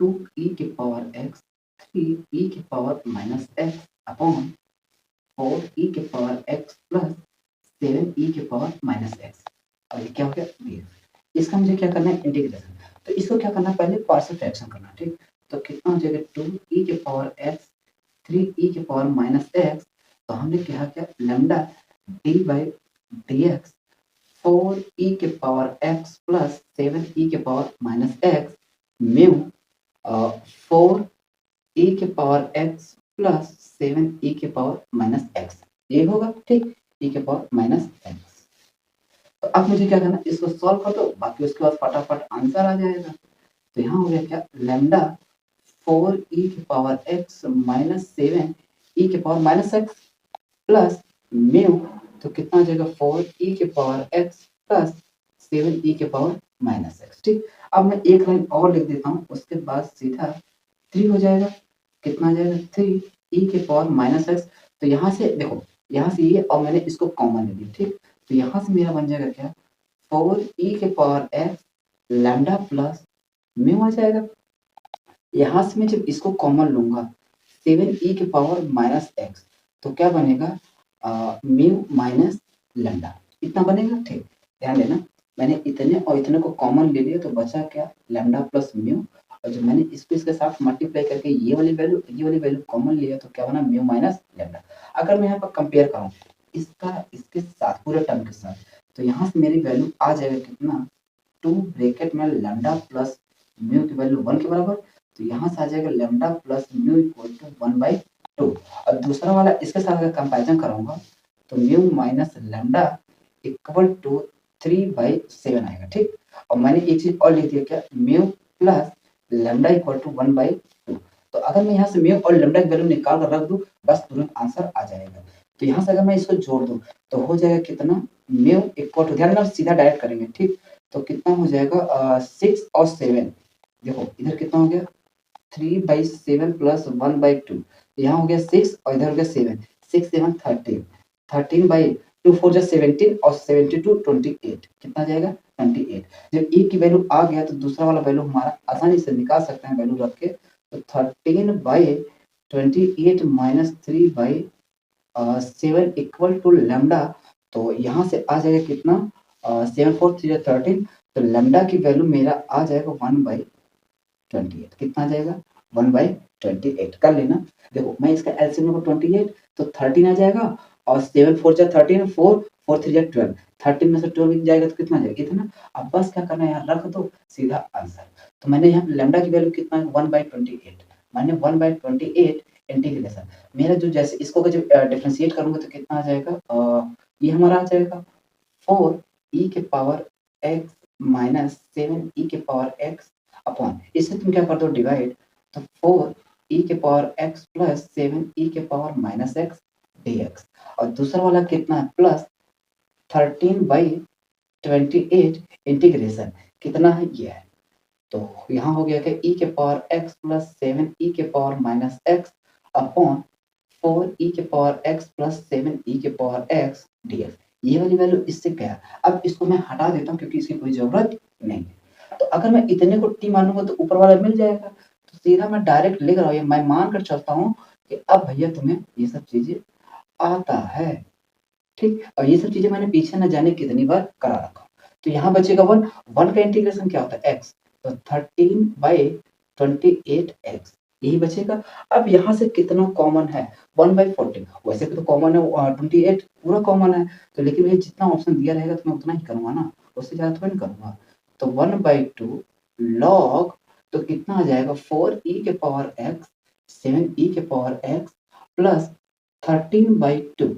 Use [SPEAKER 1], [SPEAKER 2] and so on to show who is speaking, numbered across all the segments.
[SPEAKER 1] 2e के power x 3e के power minus x upon 4e के पावर x प्लस 7e के power minus x। और ये क्या हो गया dx। इसका मुझे क्या करना है इंटीग्रेशन। तो इसको क्या करना है पहले पार्शियल फ्रैक्शन करना। ठीक, तो कितना हो जाएगा 2e के पावर x 3e के पावर माइनस x। तो हमने क्या किया lambda D by D x 4e के पावर x प्लस 7e के power minus x mu 4e के पावर x प्लस 7e के पावर माइनस x ये होगा। ठीक, e के पावर माइनस x। तो अब मुझे क्या करना इसको सॉल्व कर दो, बाकी उसके बाद फटाफट आंसर आ जाएगा। तो यहाँ हो गया क्या लैम्डा 4e के पावर x माइनस 7e के power minus x plus mu. तो कितना हो जाएगा 4e के पावर x प्लस 7e के पावर माइनस x। ठीक, अब मैं एक लाइन और लिख देता हूँ, उसके बाद सीधा 3 हो जाएगा। कितना आ जाएगा 3e के पावर माइनस x। तो यहाँ से देखो, यहाँ से ये और मैंने इसको कॉमन ले लिया। ठीक, तो यहाँ से मेरा बन जाएगा क्या 4e के power x lambda plus mu आ जाएगा। यहाँ से मैं जब इसको कॉमन लूंगा 7e के पावर माइनस x तो क्या बनेगा म्यू माइनस लैम्डा इतना बनेगा। ठीक, ध्यान देना मैंने इतने और इतने को कॉमन ले लिया तो बचा क्या लैम्डा प्लस म्यू। और जब मैंने इसको इसके साथ मल्टीप्लाई करके ये वाली वैल्यू कॉमन लिया तो क्या बना म्यू माइनस लैम्डा। अगर मैं यहाँ पर कंपेयर करूँ इसका इसके साथ पूरे टर्म के साथ तो यहाँ से मेरी वैल्यू आ जाएगा कितना 2 ब्रैकेट में लैम्डा प्लस म्यू की वैल्यू 1 के बराबर। तो यहाँ से आ जाएगा lambda plus mu equal to 1/2। और दूसरा वाला इसके साथ अगर कंपैरिजन कराऊंगा तो mu minus lambda equal to 3/7 आएगा। ठीक, और मैंने एक चीज और लिख दिया क्या mu plus lambda equal to 1/2। तो अगर मैं यहाँ से म्यू और लैम्डा की वैल्यू निकाल कर रख दूं बस तुरंत आंसर आ जाएगा। तो यहाँ से अगर मैं इसको जोड़ दूं तो हो जाएगा कितना म्यू इक्वल टू, ध्यान देना सीधा डायरेक्ट करेंगे। ठीक, तो कितना हो जाएगा 6 और 7। देखो इधर कितना हो गया 3/7 प्लस 1/2। यहाँ हो गया 6 और इधर हो गया 7। 6 7 13 13/2 4 जा 17 और 72 28 कितना जाएगा 28। जब e की वैल्यू आ गया तो दूसरा वाला वैल्यू हमारा आसानी से निकाल सकते हैं वैल्यू रख के। तो 13/28 माइनस 3/7 इक्वल टू लैम्डा। तो यहाँ से आ जाएगा कितना 7 4 3 13। तो लैम्डा की वैल्यू मेरा आ जाएगा 1/28। कितना आ जाएगा 1/28 कर लेना। देखो मैं इसका एलसीएम लूंगा 28 तो 13 आ जाएगा और 7 4 जा 13 4 4 3 जा 12 13 में से 12 जाएगा तो कितना जाएगा इतना। अब बस क्या करना है यहाँ रख दो सीधा आंसर। तो मैंने यहाँ लैम्डा की वैल्यू कितना है 1/28 मैंने 1/28 इंटीग्रेशन मेरा जो जैसे इसको जब डिफरेंशिएट करूंगा तो कितना आ जाएगा ये हमारा आ जाएगा 4e के पावर x माइनस 7e के पावर x अपॉन इसे तुम क्या कर दो डिवाइड। तो 4e के पावर x प्लस 7e के पावर माइनस x dx। और दूसरा वाला कितना है प्लस 13/28 इंटीग्रेशन कितना है ये है। तो यहाँ हो गया कि e के पावर x प्लस 7e के power minus x upon 4e के पावर x प्लस 7e के पावर x dx। ये वाली वैल्यू इससे क्या है। अब इसको मैं हटा देता हूँ क्योंकि इसकी कोई जरूरत नहीं है। तो अगर मैं इतने को t मानूंगा तो ऊपर वाला मिल जाएगा। तो सीधा मैं डायरेक्ट लिख रहा हूँ मैं मान कर चलता हूँ कि अब भैया तुम्हें ये सब चीजें आता है। ठीक, और ये सब चीजें मैंने पीछे न जाने कितनी बार करा रखा। तो यहाँ बचेगा 1 1 का इंटीग्रेशन क्या होता है x। तो 13/28x यही बचेगा। अब यहाँ से कितना कॉमन है 1/14। वैसे तो कॉमन है 28 पूरा कॉमन है तो लेकिन ये जितना ऑप्शन दिया रहेगा तो मैं उतना ही करूंगा ना, उससे ज्यादा थोड़ी करूंगा। तो 1/2 लॉग तो कितना आ जाएगा 4e के पावर x 7e के पावर x प्लस 13/2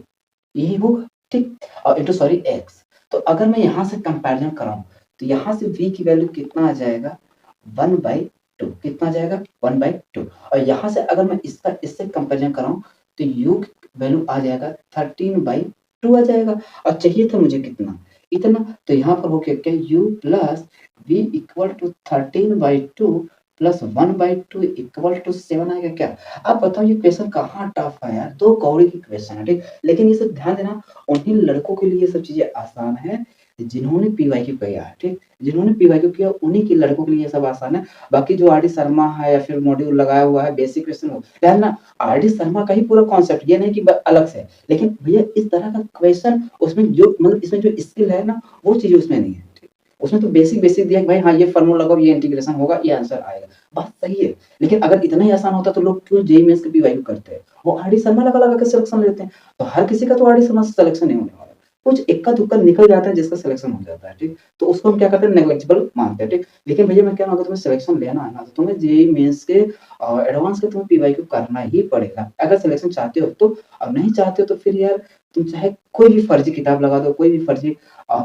[SPEAKER 1] यही होगा। ठीक, और इंटू सॉरी x। तो अगर मैं यहाँ से कंपैरिजन कराऊं तो यहाँ से v की वैल्यू कितना आ जाएगा 1/2 कितना आ जाएगा 1/2। और यहाँ से अगर मैं इसका इससे कंपैरिजन कराऊं तो u वैल्यू आ जाएगा 13/2 आ जाएगा। और चाहिए था मुझे कितना इतना। तो यहाँ पर हो गया क्या u plus v equal to 13/2 plus 1/2 equal to 7 आएगा क्या। अब बताओ ये क्वेश्चन कहाँ टफ है यार, 2 कौड़ी की क्वेश्चन है। ठीक, लेकिन ये सब ध्यान देना उन्हीं लड़कों के लिए ये सब चीजें आसान है जिन्होंने पीवाईक्यू किया है, ठीक? जिन्होंने पीवाईक्यू किया उन्हीं के लड़कों के लिए ये सब आसान है। बाकी जो आरडी शर्मा है या फिर मॉड्यूल लगाया हुआ है बेसिक क्वेश्चन हो, यार ना आरडी शर्मा का ही पूरा कॉन्सेप्ट ये नहीं कि ब अलग से है। लेकिन भैया इस तरह का क्वेश्चन उसमें जो मतलब इसमें जो स्किल है ना, वो चीज़ें उसमें नहीं है, ठीक? उसमें तो बेसिक-बेसिक दिया है कि भाई हाँ, ये फार्मूला लगाओ, ये इंटीग्रेशन होगा, ये आंसर आएगा। बात सही है, लेकिन अगर इतना ही आसान होता तो लोग क्यों जेईई मेन्स का पीवाईक्यू करते हैं? वो आरडी शर्मा लगा-लगा के सिलेक्शन लेते हैं। तो हर किसी का तो आरडी शर्मा से सिलेक्शन नहीं होने वाला। कुछ इक्का-दुक्का निकल जाता है जिसका सिलेक्शन हो जाता है, ठीक? तो उसको हम क्या करते हैं नेग्लिजिबल मानते हैं, ठीक? लेकिन भैया मैं कह रहा हूँ अगर तुम्हें सिलेक्शन लेना है ना, तो तुम्हें जेईई मेन्स के एडवांस के तुम्हें पीवाईक्यू करना ही पड़ेगा। अगर सिलेक्शन चाहते हो तो, और नहीं चाहते हो तो फिर यार तुम चाहे कोई भी फर्जी किताब लगा दो, कोई भी फर्जी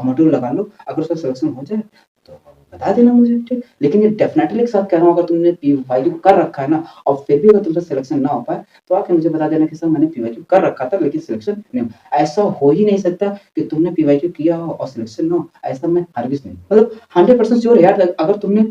[SPEAKER 1] मॉड्यूल लगा लो, अगर उसका सिलेक्शन हो जाए तो बता देना मुझे, ठीक? लेकिन ये डेफिनिटली के साथ कह रहा हूँ अगर तुमने पीवाईक्यू कर रखा है ना और फिर भी अगर तुमसे सिलेक्शन ना हो पाए, तो आके मुझे बता देना कि सर मैंने पीवाईक्यू कर रखा था लेकिन सिलेक्शन नहीं हुआ। ऐसा हो ही नहीं सकता कि तुमने पीवाईक्यू किया हो और सिलेक्शन ना हो, ऐसा मैं हरगिज़ नहीं मतलब 100% श्योर है यार अगर तुमने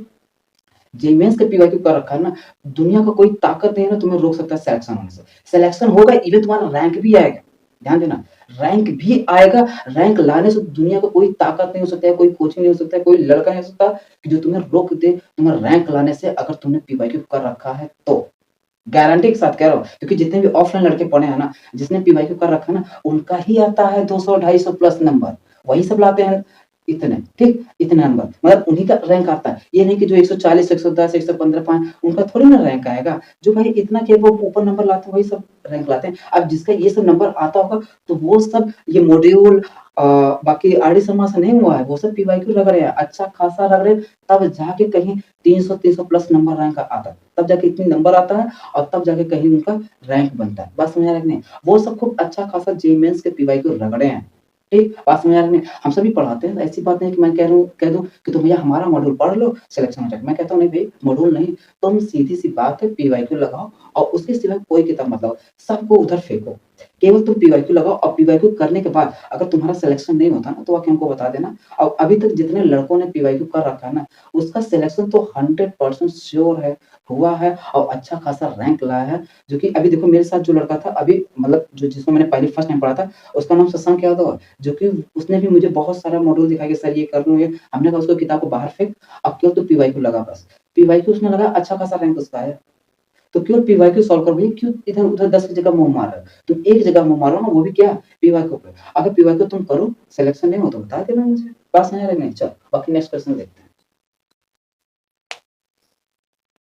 [SPEAKER 1] जेईई मेन्स का पीवाईक्यू कर रखा है ना, दुनिया का कोई ताकत नहीं है ना तुम्हें रोक सकता है सिलेक्शन होने से। सिलेक्शन होगा इवन तुम्हारा रैंक भी आएगा, ध्यान देना, रैंक भी आएगा, रैंक लाने से दुनिया का कोई ताकत नहीं हो सकता है, कोई कोचिंग नहीं हो सकता है, कोई लड़का नहीं हो सकता कि जो तुम्हें रोक दे तुम्हें रैंक लाने से अगर तुमने पीवाईक्यू कर रखा है तो। गारंटी के साथ कह रहा हूँ क्योंकि जितने भी ऑफलाइन लड़के पढ़े हैं ना, जिसने पीवाईक्यू कर रखा है ना, उनका ही आता है 200 250 प्लस नंबर। वही सब लाते हैं इतने, ठीक? इतने नंबर मतलब उन्हीं का रैंक आता है। ये नहीं कि जो 140, 110, 115 पाए उनका थोड़ी ना रैंक आएगा। जो भाई इतना के वो ऊपर नंबर लाते हैं वही सब रैंक लाते हैं। अब जिसका ये सब नंबर आता होगा तो वो सब ये मॉड्यूल बाकी आरडी शर्मा से नहीं हुआ है, वो सब पीवाईक्यू रख रहे हैं, अच्छा खासा रख रहे हैं, तब जाके कहीं 300 प्लस नंबर रैंक आता है। तब जाके इतने नंबर आता है और तब जाके कहीं उनका रैंक बनता है। बात समझ आ रहा है कि नहीं? वो सब खूब अच्छा खासा जेईई मेन्स के पीवाईक्यू रगड़े हैं, ठीक? बात समझ आ रहा है कि नहीं? हम सभी पढ़ाते हैं, ऐसी बात नहीं है कि मैं कह दूँ कि तुम भैया हमारा मॉड्यूल पढ़ लो, सिलेक्शन हो जाएगा। मैं कहता हूँ नहीं भई मॉड्यूल नहीं, तुम सीधी-सी बात है पीवाईक्यू लगाओ और उसके सिवा कोई किताब मत लगाओ, सबको उधर फेंको। केवल तुम पीवाईक्यू लगाओ और पीवाईक्यू करने के बाद अगर तुम्हारा सिलेक्शन नहीं होता ना, तो आके हमको बता देना और अभी तक जितने लड़कों ने पीवाईक्यू कर रखा है ना, उसका सिलेक्शन तो 100% श्योर है, हुआ है और अच्छा खासा रैंक लाया है। जो कि अभी देखो मेरे साथ जो लड़का था अभी मतलब जो जिसको मैंने पहले फर्स्ट टाइम पढ़ा था, उसका नाम शशांक यादव है, जो कि उसने भी मुझे बहुत सारा मॉड्यूल दिखाया कि सर ये कर लूँ ये, हमने कहा उसको किताब को बाहर फेंक, अब केवल तू पीवाईक्यू लगा बस। पीवाईक्यू उसने लगाया अच्छा खासा रैंक उसका आया। तो क्यों पीवाईक्यू सॉल्व करो भैया, क्यों इधर-उधर 10 की जगह मुँह मार रहे हो? तुम एक जगह मुँह मारो ना, वो भी क्या पीवाईक्यू पे। अगर पीवाईक्यू तुम करो, सिलेक्शन नहीं हो तो बता देना मुझे। बात समझ आ रहा है कि नहीं? चलो बाकी नेक्स्ट क्वेश्चन देखते हैं।